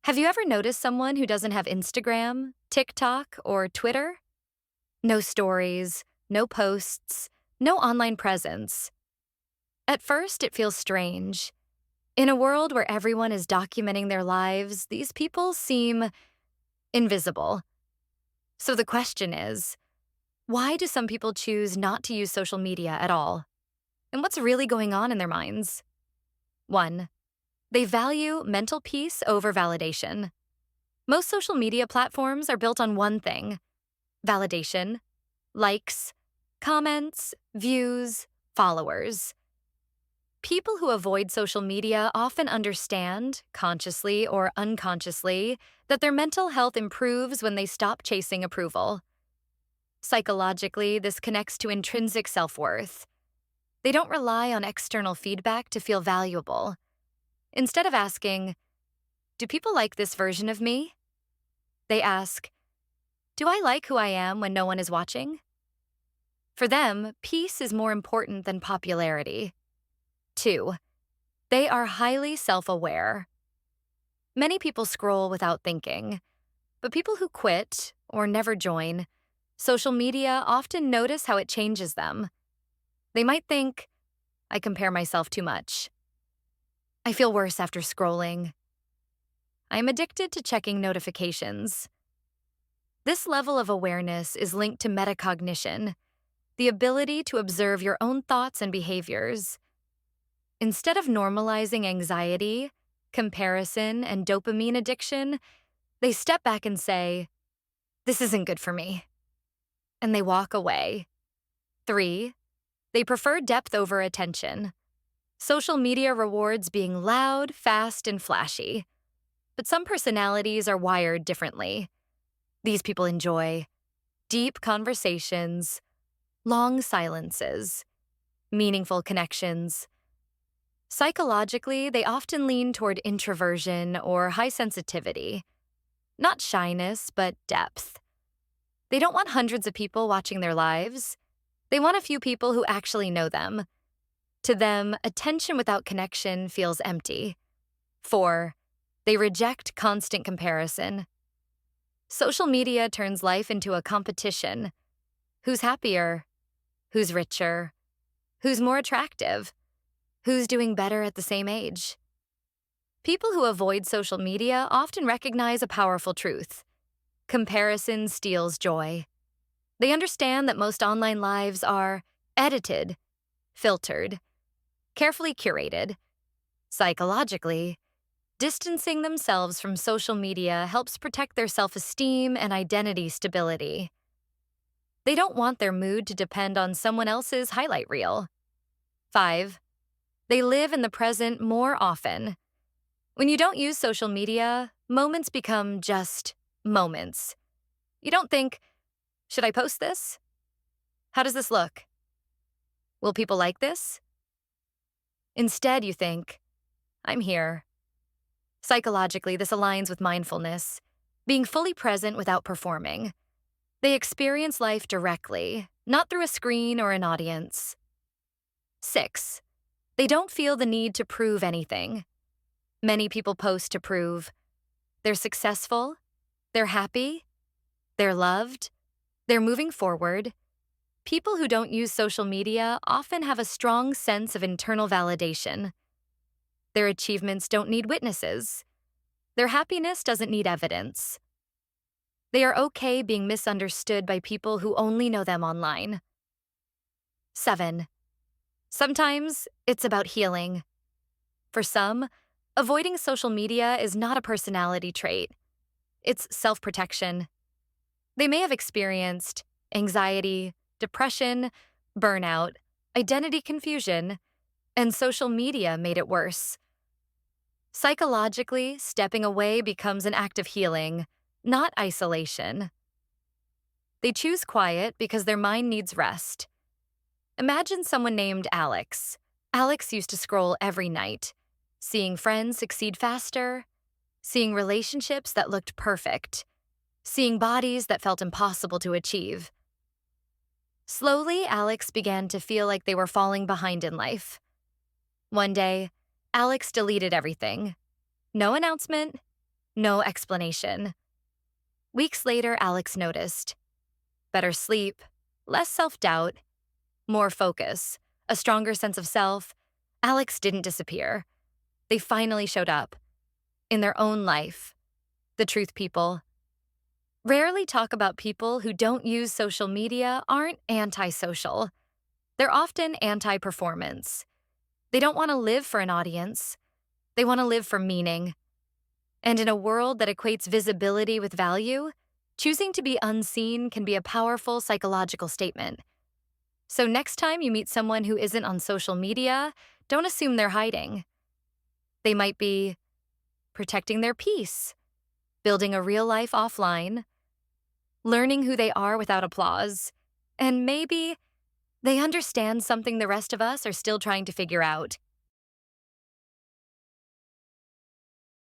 Have you ever noticed someone who doesn't have Instagram, TikTok, or Twitter? No stories, no posts, no online presence. At first, it feels strange. In a world where everyone is documenting their lives, these people seem invisible. So the question is, why do some people choose not to use social media at all? And what's really going on in their minds? 1. They value mental peace over validation. Most social media platforms are built on one thing: validation, likes, comments, views, followers. People who avoid social media often understand, consciously or unconsciously, that their mental health improves when they stop chasing approval. Psychologically, this connects to intrinsic self-worth. They don't rely on external feedback to feel valuable. Instead of asking, "Do people like this version of me?" they ask, "Do I like who I am when no one is watching?" For them, peace is more important than popularity. 2. They are highly self-aware. Many people scroll without thinking, but people who quit or never join social media often notice how it changes them. They might think, "I compare myself too much. I feel worse after scrolling. I'm addicted to checking notifications." This level of awareness is linked to metacognition, the ability to observe your own thoughts and behaviors. Instead of normalizing anxiety, comparison, and dopamine addiction, they step back and say, "This isn't good for me." And they walk away. 3. They prefer depth over attention. Social media rewards being loud, fast, and flashy. But some personalities are wired differently. These people enjoy deep conversations, long silences, meaningful connections. Psychologically, they often lean toward introversion or high sensitivity. Not shyness, but depth. They don't want hundreds of people watching their lives. They want a few people who actually know them. To them, attention without connection feels empty. 4. They reject constant comparison. Social media turns life into a competition. Who's happier? Who's richer? Who's more attractive? Who's doing better at the same age? People who avoid social media often recognize a powerful truth: comparison steals joy. They understand that most online lives are edited, filtered, carefully curated. Psychologically, distancing themselves from social media helps protect their self-esteem and identity stability. They don't want their mood to depend on someone else's highlight reel. 5. They live in the present more often. When you don't use social media, moments become just moments. You don't think, "Should I post this? How does this look? Will people like this?" Instead, you think, "I'm here." Psychologically, this aligns with mindfulness, being fully present without performing. They experience life directly, not through a screen or an audience. 6. They don't feel the need to prove anything. Many people post to prove they're successful, they're happy, they're loved, they're moving forward. People who don't use social media often have a strong sense of internal validation. Their achievements don't need witnesses. Their happiness doesn't need evidence. They are okay being misunderstood by people who only know them online. 7. Sometimes it's about healing. For some, avoiding social media is not a personality trait. It's self-protection. They may have experienced anxiety, depression, burnout, identity confusion, and social media made it worse. Psychologically, stepping away becomes an act of healing, not isolation. They choose quiet because their mind needs rest. Imagine someone named Alex. Alex used to scroll every night, seeing friends succeed faster, seeing relationships that looked perfect, seeing bodies that felt impossible to achieve. Slowly, Alex began to feel like they were falling behind in life. One day, Alex deleted everything. No announcement, No explanation. Weeks later, Alex noticed better sleep, less self doubt, more focus, a stronger sense of self. Alex didn't disappear. They finally showed up in their own life. The truth people rarely talk about people who don't use social media aren't antisocial. They're often anti performance. They don't want to live for an audience, they want to live for meaning. And in a world that equates visibility with value, choosing to be unseen can be a powerful psychological statement. So next time you meet someone who isn't on social media, don't assume they're hiding. They might be protecting their peace, building a real life offline, learning who they are without applause, and maybe they understand something the rest of us are still trying to figure out.